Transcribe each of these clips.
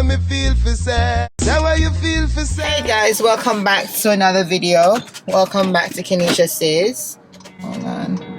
what me feel for say. Say what you feel for say. Hey guys, welcome back to another video. Welcome back to KeneishaSays. Hold on.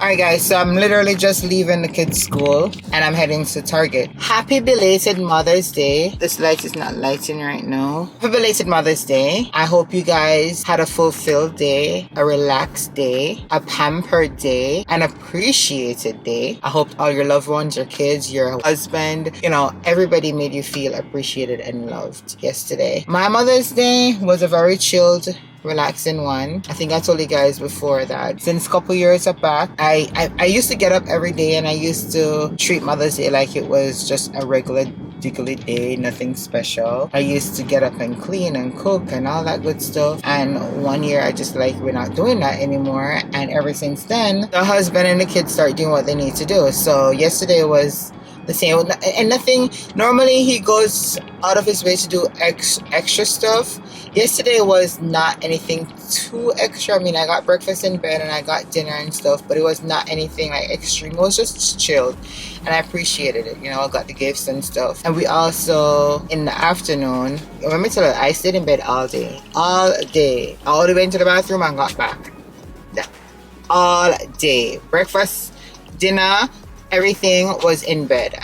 Alright guys, so I'm literally just leaving the kids' school and I'm heading to Target. Happy belated Mother's Day. This light is not lighting right now. Happy belated Mother's Day. I hope you guys had a fulfilled day, a relaxed day, a pampered day, an appreciated day. I hope all your loved ones, your kids, your husband, you know, everybody made you feel appreciated and loved yesterday. My Mother's Day was a very chilled, relaxing one. I think I told you guys before that since a couple years back, I used to get up every day and I used to treat Mother's Day like it was just a regular diggly day, nothing special. I used to get up and clean and cook and all that good stuff. And one year I just like, we're not doing that anymore. And ever since then, the husband and the kids start doing what they need to do. So yesterday was the same, and nothing. Normally he goes out of his way to do extra stuff. Yesterday was not anything too extra. I mean, I got breakfast in bed and I got dinner and stuff, but it was not anything like extreme. It was just chilled and I appreciated it. You know, I got the gifts and stuff. And we also, in the afternoon, let me tell you, I stayed in bed all day. All day. I only went to the bathroom and got back. Yeah. All day. Breakfast, dinner, everything was in bed.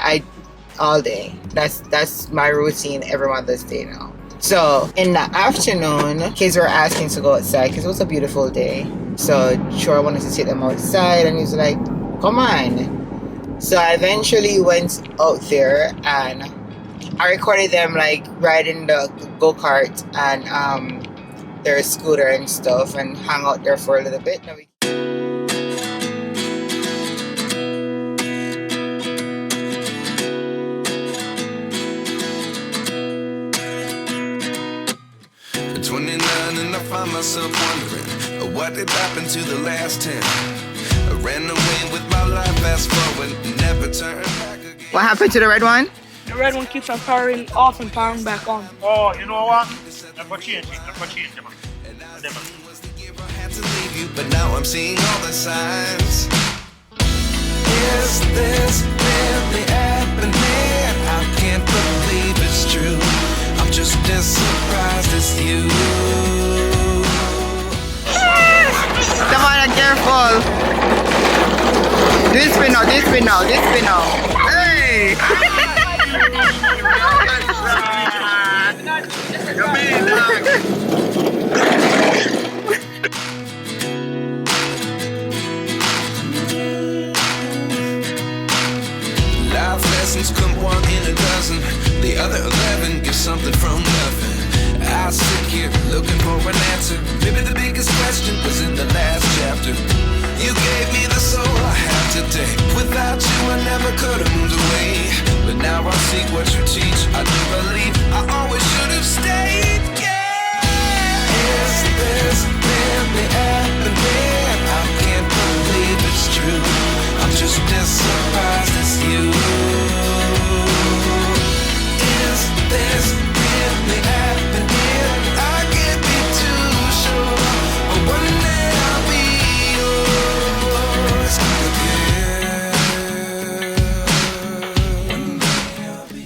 All day. That's my routine every Mother's Day now. So in the afternoon, kids were asking to go outside because it was a beautiful day. So Troy wanted to take them outside and he was like, come on. So I eventually went out there and I recorded them like riding the go-kart and their scooter and stuff and hung out there for a little bit. And I find myself wondering what did happen to the last 10. I ran away with my life, fast forward, never turn back again. What happened to the red one? The red one keeps on powering off and powering back on. Oh, you know what? Never change it, never change it, man. Never. I had to leave you, but now I'm seeing all the signs. Is this really happening? I can't believe it's true. I'm just as surprised as you. Come on, careful. This spin now, this spin now, this spin now. Hey! You mean, Life lessons come one in a dozen. The other 11 get something from nothing. I sit here looking for an answer. Maybe the biggest question was in the last chapter. You gave me the soul I have today. Without you I never could have moved away. But now I see what you teach. I do believe I always should have stayed. Yeah. Is this really happening? I can't believe it's true. I'm just as surprised as you. Is this really happening? I can't be too sure, but one day I'll be yours again. One day I'll be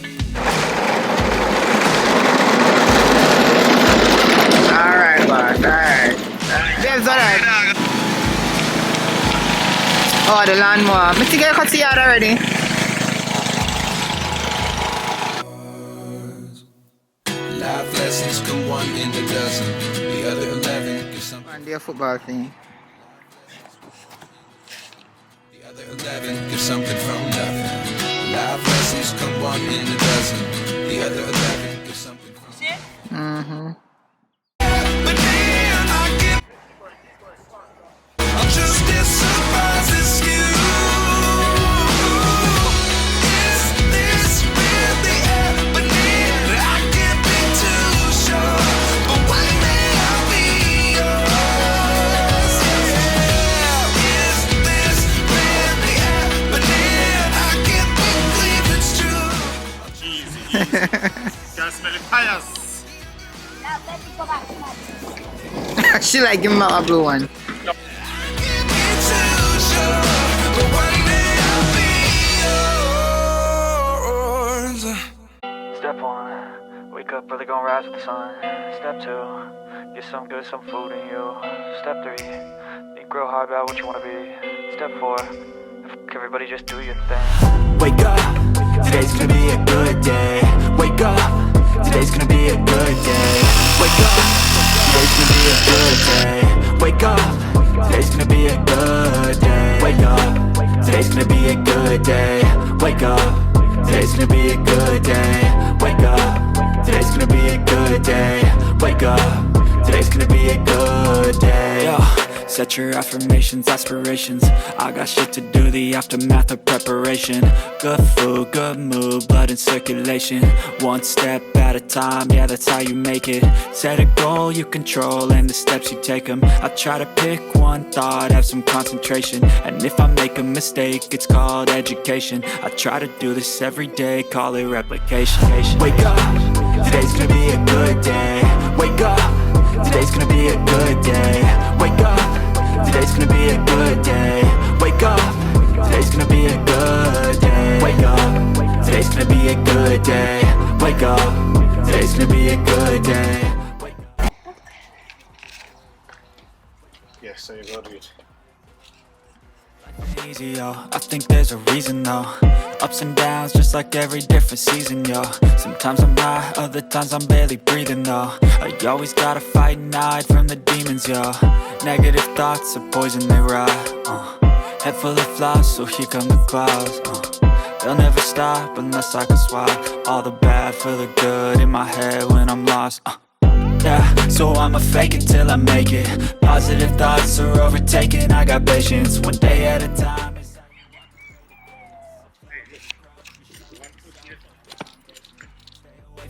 Alright, boss, alright. Yes, alright. Oh, the lawnmower. Mr. Get cut the yard already. Life lessons come one in a dozen. The other 11 get something. On their football thing. The other 11 get something from nothing. Life lessons come one in a dozen. The other 11 get something from nothing. But then I get, I'm just as surprised as you. Is this really happening? I can't be too sure, but one day I'll be yours. Yeah. Is this really happening? I can't believe it's true. Easy. Can't smell the fires. She like give me a blue one. I can't be too sure, but one day I'll be up, really gonna rise with the sun. Step 2, get some good, some food in you. Step 3, think real hard about what you wanna be. Step 4, everybody just do your thing. Wake up, today's gonna be a good day. Wake up, today's gonna be a good day. Wake up, today's gonna be a good day. Wake up, today's gonna be a good day. Wake up, today's gonna be a good day. Wake up, today's gonna be a good day. Wake up, today's gonna be a good day. Wake up, today's gonna be a good day. Yo. Set your affirmations, aspirations. I got shit to do, the aftermath of preparation. Good food, good mood, blood in circulation. One step at a time, yeah, that's how you make it. Set a goal you control and the steps you take them. I try to pick one thought, have some concentration. And if I make a mistake, it's called education. I try to do this every day, call it replication. Wake up, today's gonna be a good day. Wake up, today's gonna be a good day. Wake up, today's gonna be a good day. Wake up, today's gonna be a good day. Wake up, today's gonna be a good day. Wake up, today's gonna be a good day. Yes, so you go do it. Easy, yo. I think there's a reason though. Ups and downs, just like every different season, yo. Sometimes I'm high, other times I'm barely breathing though. I always gotta fight and hide from the demons, yo. Negative thoughts are poison, they rot. Head full of flaws, so here come the clouds. They'll never stop unless I can swap all the bad for the good in my head when I'm lost. Yeah, so I'ma fake it till I make it. Positive thoughts are overtaken, I got patience. One day at a time.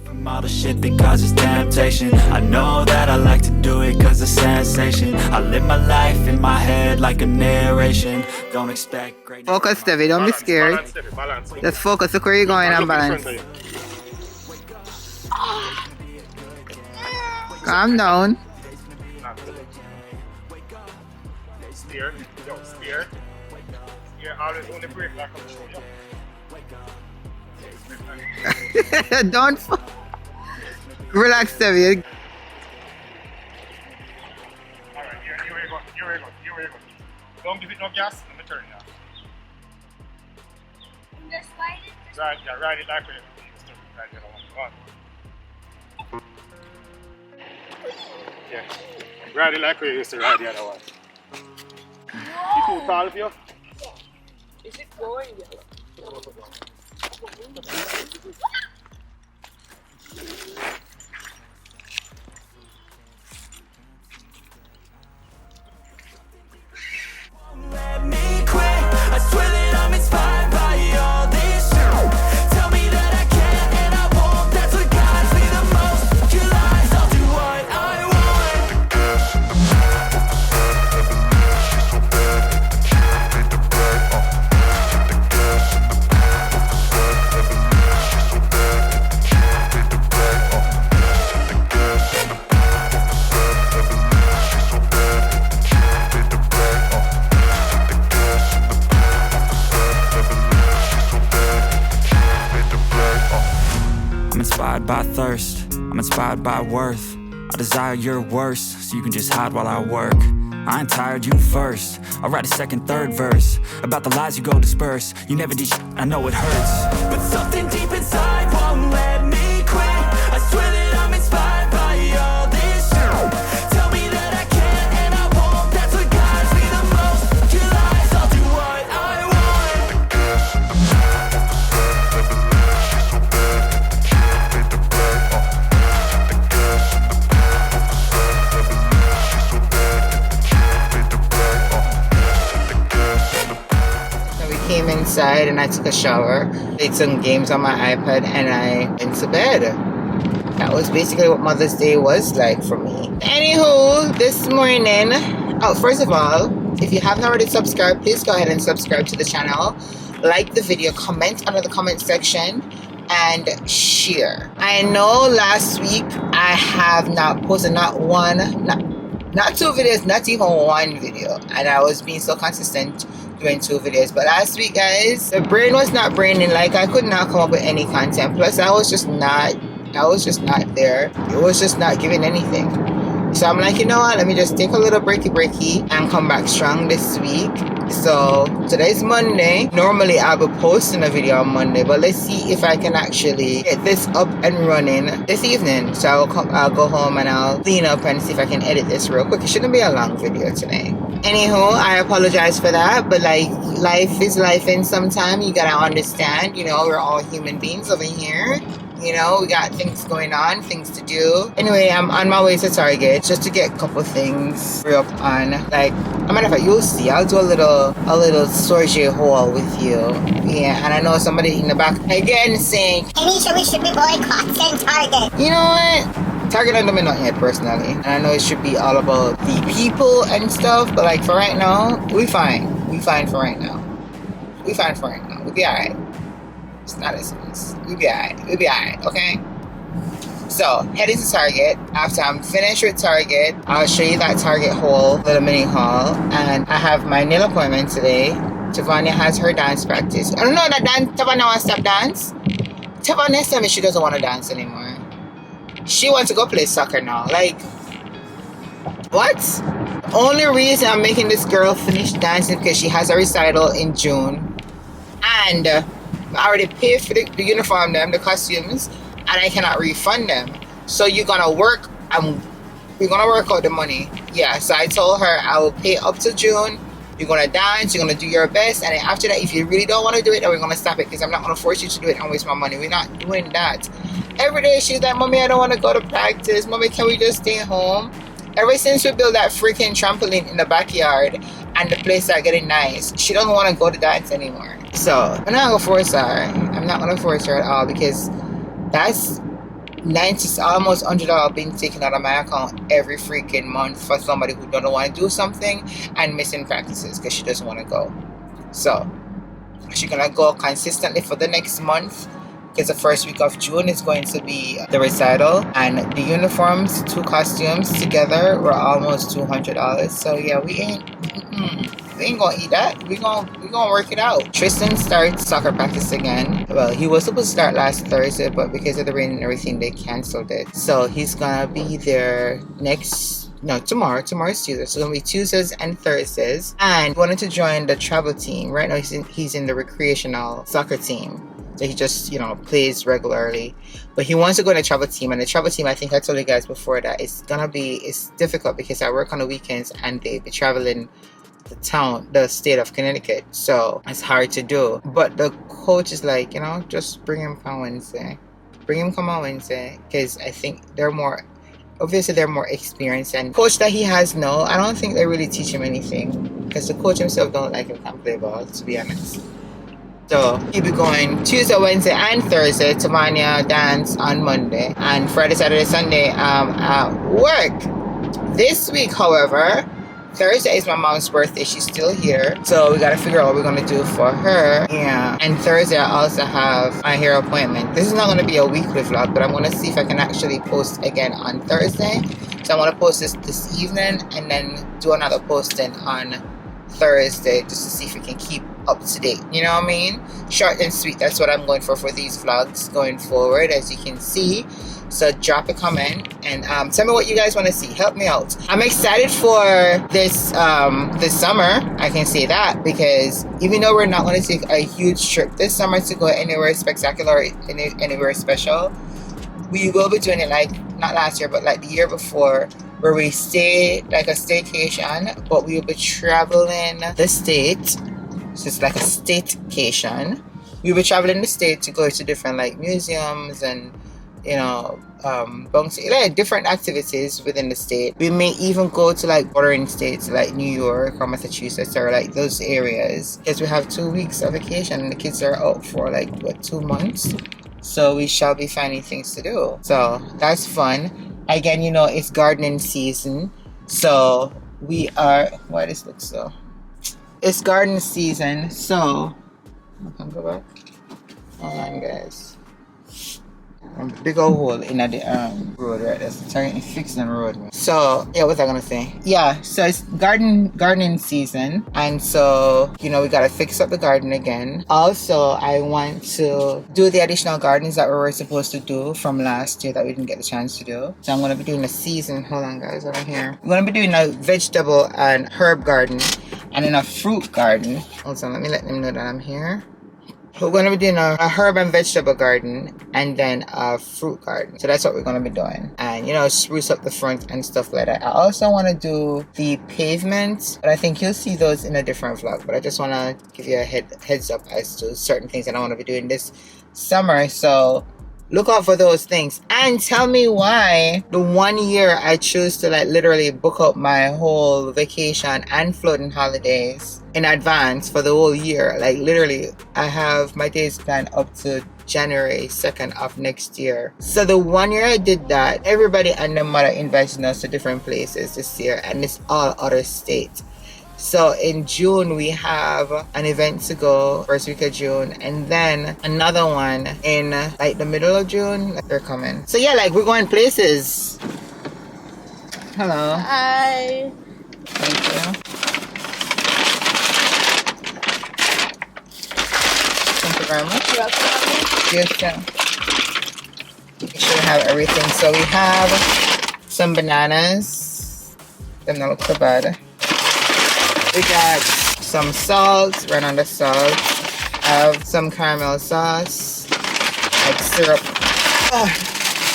From all the shit that causes temptation. I know that I like to do it cause it's sensation. I live my life in my head like a narration. Don't expect great. Focus, Stevie, don't be scared. Balance. Just focus, look where you're going and balance. Calm down. Steer. Yo, steer. Steer. Always only brake like on the show. Don't relax, Stevie. Alright, here we go. Here we go. Here we go. Don't give it no gas. Let me turn it now. Just ride it. Right, yeah, ride it like we used to ride the other one. Go on. Yeah. Ride it like we used to ride the other one. You too tall for you? Is it going yellow? Let me quit. I swear that I'm inspired by all this shit. Tell me that I can and I won't. That's what guides me the most. Kill lies, I'll do what I want. I'm inspired by thirst, I'm inspired by worth. I desire your worst, so you can just hide while I work. I ain't tired, you first. I'll write a second, third verse about the lies you go disperse. You never did shit, I know it hurts, but something deep inside won't let me quit. I swear that I'm inspired by all this shit. Tell me that I can and I won't. That's what guides me the most. Kill lies, I'll do what I want. So we came inside and I took a shower, played some games on my iPad, and I went to bed. That was basically what Mother's Day was like for me. Anywho, this morning, first of all, if you haven't already subscribed, please go ahead and subscribe to the channel. Like the video, comment under the comment section, and share. I know last week I have not posted not two videos, not even one video, and I was being so consistent doing 2 videos. But last week, guys, the brain was not braining. Like, I could not come up with any content. Plus, I was just not I was just not there. It was just not giving anything. So I'm like, you know what? Let me just take a little breaky and come back strong this week. So today's Monday. Normally I will be posting a video on Monday, but let's see if I can actually get this up and running this evening. So I'll go home and I'll clean up and see if I can edit this real quick. It shouldn't be a long video today. Anywho, I apologize for that, but like life is life, and sometimes you gotta understand, you know, we're all human beings over here. You know, we got things going on, things to do. Anyway, I'm on my way to Target just to get a couple things free up on. Like, a matter of fact, you'll see. I'll do a little storage haul with you. Yeah, and I know somebody in the back again saying, Keneisha, we should be boycotting Target. you know what? Target don't do me nothing yet, personally. And I know it should be all about the people and stuff, but like for right now, we fine. We fine for right now. We fine for right now. We'll be alright. It's not as serious. We'll be alright. We'll be alright, okay? So, heading to Target. After I'm finished with Target, I'll show you that Target haul, little mini haul. And I have my nail appointment today. Tavania has her dance practice. I don't know that Tavania wants to stop dance. Tavania tells me she doesn't want to dance anymore. She wants to go play soccer now. Like, what? The only reason I'm making this girl finish dancing because she has a recital in June. And I already paid for the uniform, the costumes, and I cannot refund them. So you're gonna work, we're gonna work out the money. Yeah, so I told her I will pay up to June. You're gonna dance, you're gonna do your best, and then after that, if you really don't want to do it, then we're gonna stop it, because I'm not gonna force you to do it and waste my money. We're not doing that. Every day she's like, Mommy, I don't want to go to practice. Mommy, can we just stay home? Ever since we built that freaking trampoline in the backyard and the place started getting nice, she doesn't want to go to dance anymore. So I'm not gonna force her. I'm not gonna force her at all, because that's almost $100 being taken out of my account every freaking month for somebody who doesn't want to do something and missing practices because she doesn't want to go. So she's gonna go consistently for the next month, because the first week of June is going to be the recital, and the uniforms, 2 costumes together were almost $200. So yeah, we ain't gonna eat that. We gonna work it out. Tristan starts soccer practice again. Well, he was supposed to start last Thursday, but because of the rain and everything, they canceled it. So he's gonna be there tomorrow. Tomorrow's Tuesday. So it's gonna be Tuesdays and Thursdays. And he wanted to join the travel team. Right now he's in the recreational soccer team. So he just, plays regularly. But he wants to go in the travel team. And the travel team, I think I told you guys before that, it's difficult because I work on the weekends and they be traveling the state of Connecticut. So it's hard to do. But the coach is like, just bring him on Wednesday. Bring him come on Wednesday. Because I think they're more experienced. And coach that he has now, I don't think they really teach him anything. Because the coach himself don't like him can't play ball, to be honest. So he'll be going Tuesday, Wednesday, and Thursday. Tavania dance on Monday, and Friday, Saturday, Sunday at work. This week, however, Thursday is my mom's birthday. She's still here, so we gotta figure out what we're gonna do for her. Yeah, and Thursday I also have my hair appointment. This is not gonna be a weekly vlog, but I'm gonna see if I can actually post again on Thursday. So I'm gonna post this evening, and then do another posting on Thursday just to see if we can keep up to date. You know what I mean? Short and sweet. That's what I'm going for these vlogs going forward, as you can see. So drop a comment and tell me what you guys want to see. Help me out. I'm excited for this summer. I can say that, because even though we're not going to take a huge trip this summer to go anywhere spectacular, anywhere special, we will be doing it like not last year, but like the year before, where we stay like a staycation, but we will be traveling the state. So it's like a staycation. We'll be traveling the state to go to different like museums and different activities within the state. We may even go to like bordering states like New York or Massachusetts or like those areas, because we have 2 weeks of vacation and the kids are out for like 2 months. So we shall be finding things to do. So that's fun. Again, it's gardening season. So we are, why this looks so? It's garden season, so I can go back. Hold on, guys. Big old hole in the road right there. So trying to fix the road. So yeah, what was I gonna say? Yeah, so it's gardening season, and so we gotta fix up the garden again. Also, I want to do the additional gardens that we were supposed to do from last year that we didn't get the chance to do. So I'm gonna be doing a season. Hold on, guys, over here. I'm gonna be doing a vegetable and herb garden, and then a fruit garden. Hold on, let them know that I'm here. We're going to be doing a herb and vegetable garden and then a fruit garden. So that's what we're going to be doing. And, spruce up the front and stuff like that. I also want to do the pavement, but I think you'll see those in a different vlog. But I just want to give you a heads up as to certain things that I want to be doing this summer. So look out for those things. And tell me why the 1 year I choose to literally book up my whole vacation and floating holidays in advance for the whole year. Literally, I have my days planned up to January 2nd of next year. So the 1 year I did that, everybody and their mother invited us to different places this year, and it's all other states. So in June, we have an event to go, first week of June, and then another one in the middle of June. They're coming. So yeah, we're going places. Hello. Hi. Thank you. Thank you very much. You're welcome. Yes, sir. We should have everything. So we have some bananas. Them don't look so bad. We got some salt, run on the salt. I have some caramel sauce, syrup.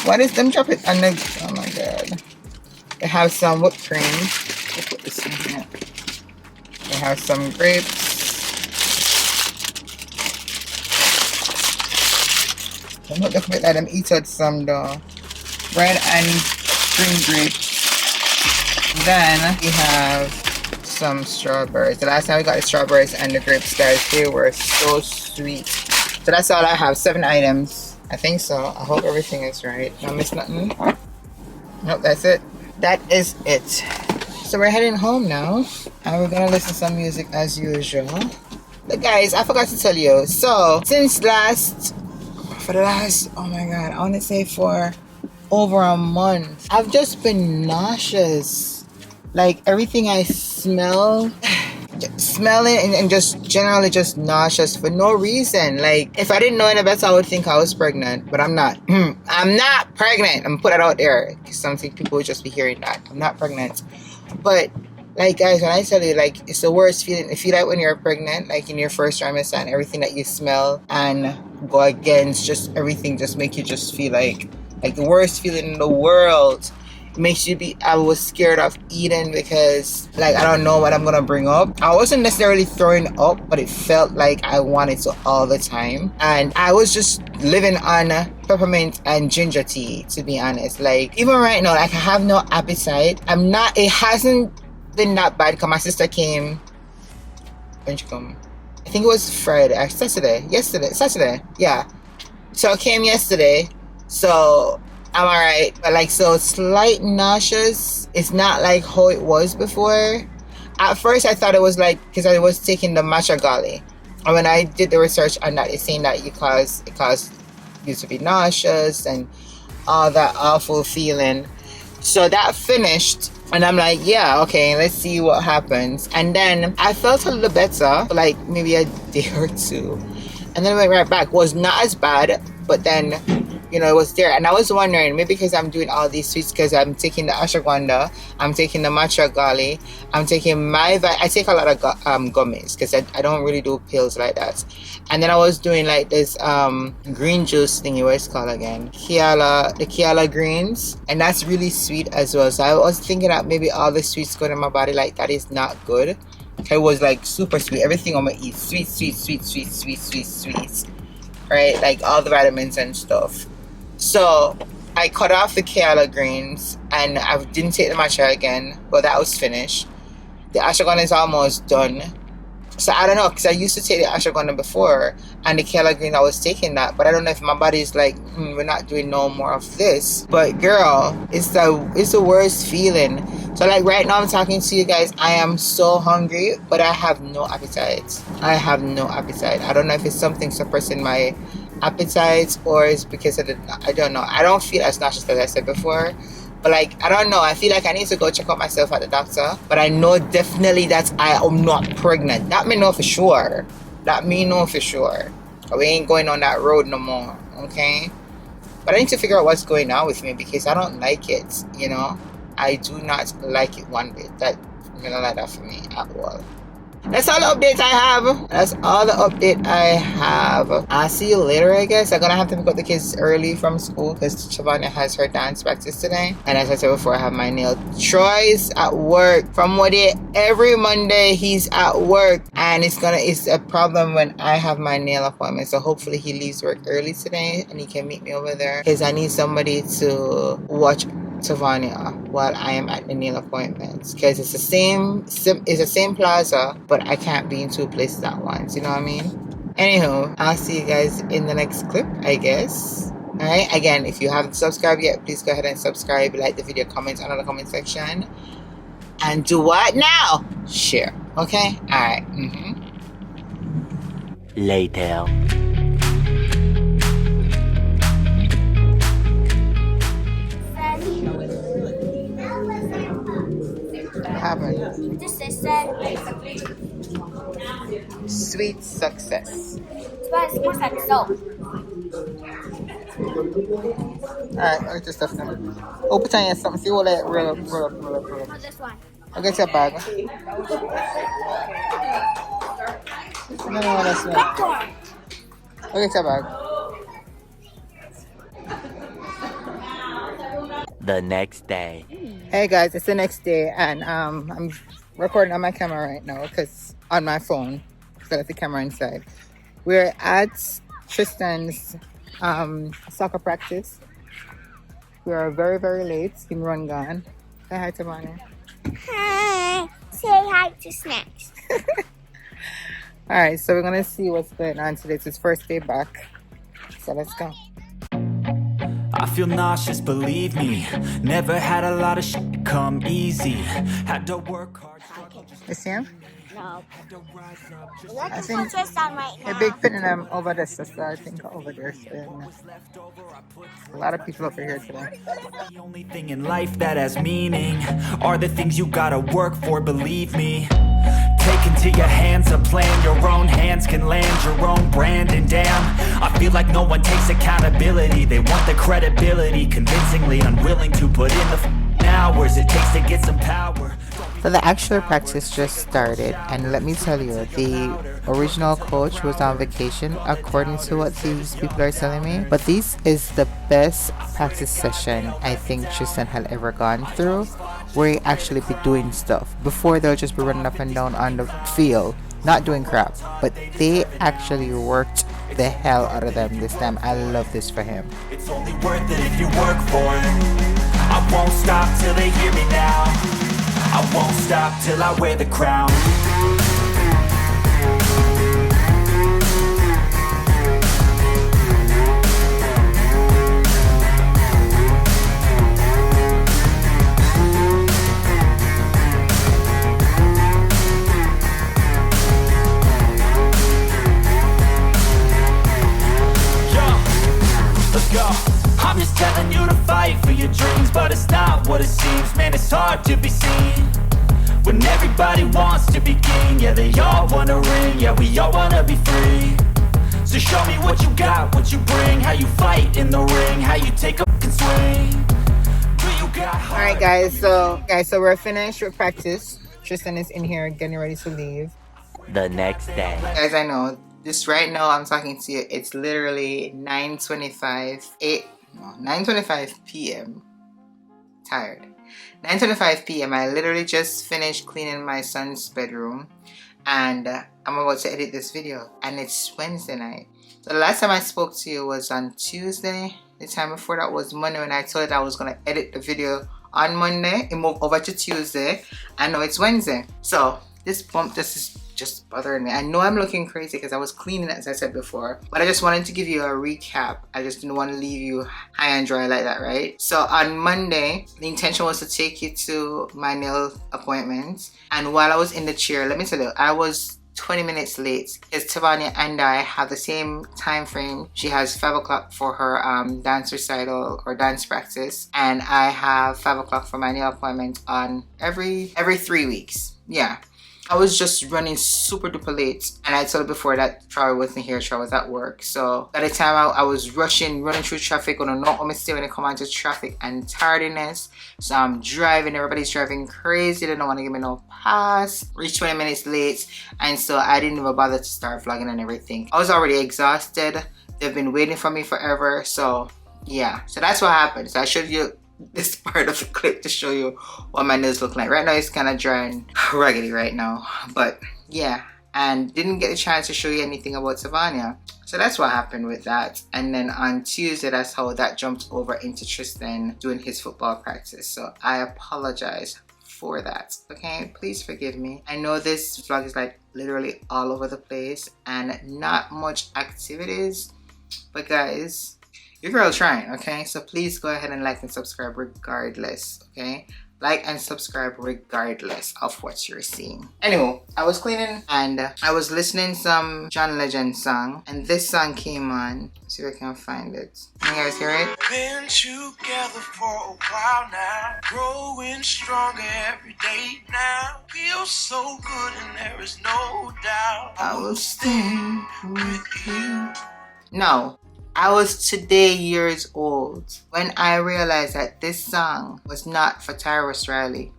What is them? Drop it on the. Oh my god. They have some whipped cream. We'll put this in here. They have some grapes. I'm not gonna let them eat out some though. Red and green grapes. Then we have some strawberries. The last time we got the strawberries and the grapes, guys, they were so sweet. So that's all I have. 7 items. I think so. I hope everything is right. Don't miss nothing. Nope, that's it. That is it. So we're heading home now, and we're gonna listen to some music as usual. But guys, I forgot to tell you. So since oh my god, I want to say for over a month, I've just been nauseous. Everything I smelling and just generally just nauseous for no reason. If I didn't know any better, I would think I was pregnant, but I'm not. I'm not pregnant. I'm put it out there because something people would just be hearing that I'm not pregnant. But guys, when I tell you, it's the worst feeling. If you when you're pregnant, in your first trimester, and everything that you smell and go against, just everything just make you just feel like the worst feeling in the world. Makes you I was scared of eating because I don't know what I'm gonna bring up. I wasn't necessarily throwing up, but it felt like I wanted to all the time, and I was just living on peppermint and ginger tea, to be honest. Even right now, I have no appetite. It hasn't been that bad because my sister came. When she come? I think it was Friday, Saturday, yeah. So I came yesterday, so I'm alright, but so slight nauseous. It's not how it was before. At first I thought it was because I was taking the matcha golly, and when I did the research on that, it's saying that it caused you to be nauseous and all that awful feeling. So that finished, and I'm yeah, okay, let's see what happens. And then I felt a little better for maybe a day or two, and then I went right back. Was not as bad, but then it was there. And I was wondering, maybe because I'm doing all these sweets, because I'm taking the ashwagandha, I'm taking the matcha gali, I'm taking I take a lot of gummies because I don't really do pills like that. And then I was doing this green juice thingy, what it's called again, the Kiala greens, and that's really sweet as well. So I was thinking that maybe all the sweets going in my body that is not good. It was super sweet. Everything I'm gonna eat sweet, right? All the vitamins and stuff. So I cut off the Kiala greens, and I didn't take the matcha again, but that was finished. The ashwagandha is almost done. So I don't know, because I used to take the ashwagandha before, and the Kiala green, I was taking that, but I don't know if my body's we're not doing no more of this. But girl, it's the worst feeling. So right now I'm talking to you guys, I am so hungry, but I have no appetite. I don't know if it's something suppressing my appetite or it's because of the, I don't know. I don't feel as nauseous as I said before. But like, I don't know. I feel like I need to go check out myself at the doctor. But I know definitely that I am not pregnant. That me know for sure. That me know for sure. We ain't going on that road no more. Okay? But I need to figure out what's going on with me because I don't like it. You know? I do not like it one bit. That, you know, like that for me at all. That's all the update I have. That's all the update I have. I'll see you later, I guess. I'm gonna have to pick up the kids early from school because Shavanya has her dance practice today. And as I said before, I have my nail. Troy's at work. From what every Monday he's at work. And it's a problem when I have my nail appointment. So hopefully he leaves work early today and he can meet me over there. Because I need somebody to watch Savannah while I am at the nail appointments because it's the same plaza, but I can't be in two places at once. You know what I mean? Anywho, I'll see you guys in the next clip, I guess. Alright, again, if you haven't subscribed yet, please go ahead and subscribe, like the video, comment on the comment section, and do what now? Share. Okay? Alright. Later. Happen. Just said, Sweet success. it smells like soap. Alright, I'll just stuff them. Open time something. See what I roll up. Oh, this one. I'll get your bag. No, that's not. I'll get your bag. The next day. Hey guys, it's the next day and I'm recording on my camera right now because on my phone, so that's the camera inside. We're at Tristan's soccer practice. We are very, very late in Rungan. Say hi to Manu. Hi. Say hi to Snacks. Alright, so we're gonna see what's going on today. It's his first day back. So let's go. I feel nauseous, believe me. Never had a lot of shit come easy. Had to work hard. You see him? No. I think Tristan right now. a big pin in them over there, so I think over there. So, yeah. A lot of people over here today. The only thing in life that has meaning are the things you gotta work for, believe me. Take into your hands a plan, your own hands can land your own brand. And damn, I feel like no one takes accountability. They want the credibility, convincingly unwilling to put in the hours it takes to get some power. So the actual practice just started, and let me tell you, the original coach was on vacation according to what these people are telling me. But this is the best practice session I think Tristan had ever gone through, where he actually be doing stuff. Before they'll just be running up and down on the field, not doing crap, but they actually worked the hell out of them this time. I love this for him. It's only worth it if you work for it. I won't stop till they hear me now. I won't stop till I wear the crown. Let's go. I'm just telling you to fight for your dreams, but it's not what it seems. Man, it's hard to be seen when everybody wants to be king. Yeah, they all wanna ring. Yeah, we all wanna be free. So show me what you got, what you bring, how you fight in the ring, how you take a fucking swing. Do you got heart? All right, guys. So we're finished with practice. Tristan is in here getting ready to leave. The next day. Guys, I know this right now. I'm talking to you. It's literally 9:25 p.m. Tired. 9:25 p.m. I literally just finished cleaning my son's bedroom, and I'm about to edit this video. And it's Wednesday night. So the last time I spoke to you was on Tuesday. The time before that was Monday, when I told you I was gonna edit the video on Monday. It moved over to Tuesday, and now it's Wednesday. So this bump is just bothering me. I know I'm looking crazy because I was cleaning, as I said before, but I just wanted to give you a recap. I just didn't want to leave you high and dry like that, right? So on Monday, the intention was to take you to my nail appointment, and while I was in the chair, let me tell you, I was 20 minutes late because Tavania and I have the same time frame. She has 5 o'clock for her dance recital or dance practice, and I have 5 o'clock for my nail appointment on every 3 weeks. Yeah. I was just running super duper late, and I told her before that Troy wasn't here, Troy was at work. So by the time I was running through traffic, gonna know what mistake when it come onto traffic and tardiness. So I'm driving, everybody's driving crazy, they don't want to give me no pass. Reached 20 minutes late, and so I didn't even bother to start vlogging and everything. I was already exhausted. They've been waiting for me forever, so yeah. So that's what happened. So I showed you this part of the clip to show you what my nails look like. Right now it's kind of dry and raggedy right now, but yeah. And didn't get a chance to show you anything about Savannah. So that's what happened with that. And then on Tuesday, that's how that jumped over into Tristan doing his football practice. So I apologize for that, okay? Please forgive me. I know this vlog is like literally all over the place and not much activities, but guys, your girl trying, okay? So please go ahead and like and subscribe regardless, okay? Like and subscribe regardless of what you're seeing. Anyway, I was cleaning and I was listening some John Legend song, and this song came on. Let's see if I can find it. You guys hear it? Been together for a while now, growing stronger every day now. Feels so good and there is no doubt I will stay with you. No. I was today years old when I realized that this song was not for Tyrus Riley.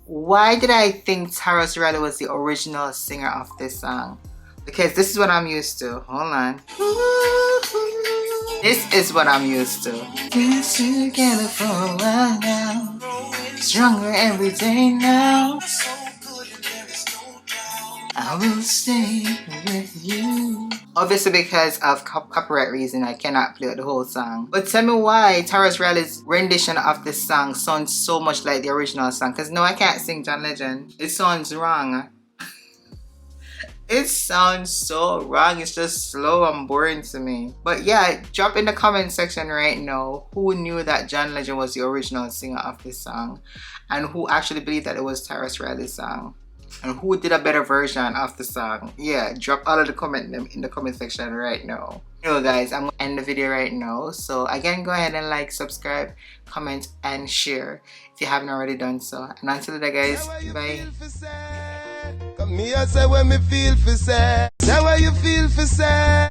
Why did I think Tyrus Riley was the original singer of this song? Because this is what I'm used to. Hold on. This is what I'm used to. Been together for a while now, stronger every day now. I will stay with you. Obviously because of copyright reason, I cannot play the whole song. But tell me why Tyrus Riley's rendition of this song sounds so much like the original song. Because no, I can't sing John Legend. It sounds wrong. It sounds so wrong. It's just slow and boring to me. But yeah, drop in the comment section right now who knew that John Legend was the original singer of this song, and who actually believed that it was Tyrus Riley's song, and who did a better version of the song. Yeah, drop all of the comment in the comment section right now. Anyway guys, I'm gonna end the video right now. So again, go ahead and like, subscribe, comment, and share if you haven't already done so. And until then guys, bye. Come here, say when me feel for sad. Say what you feel for sad.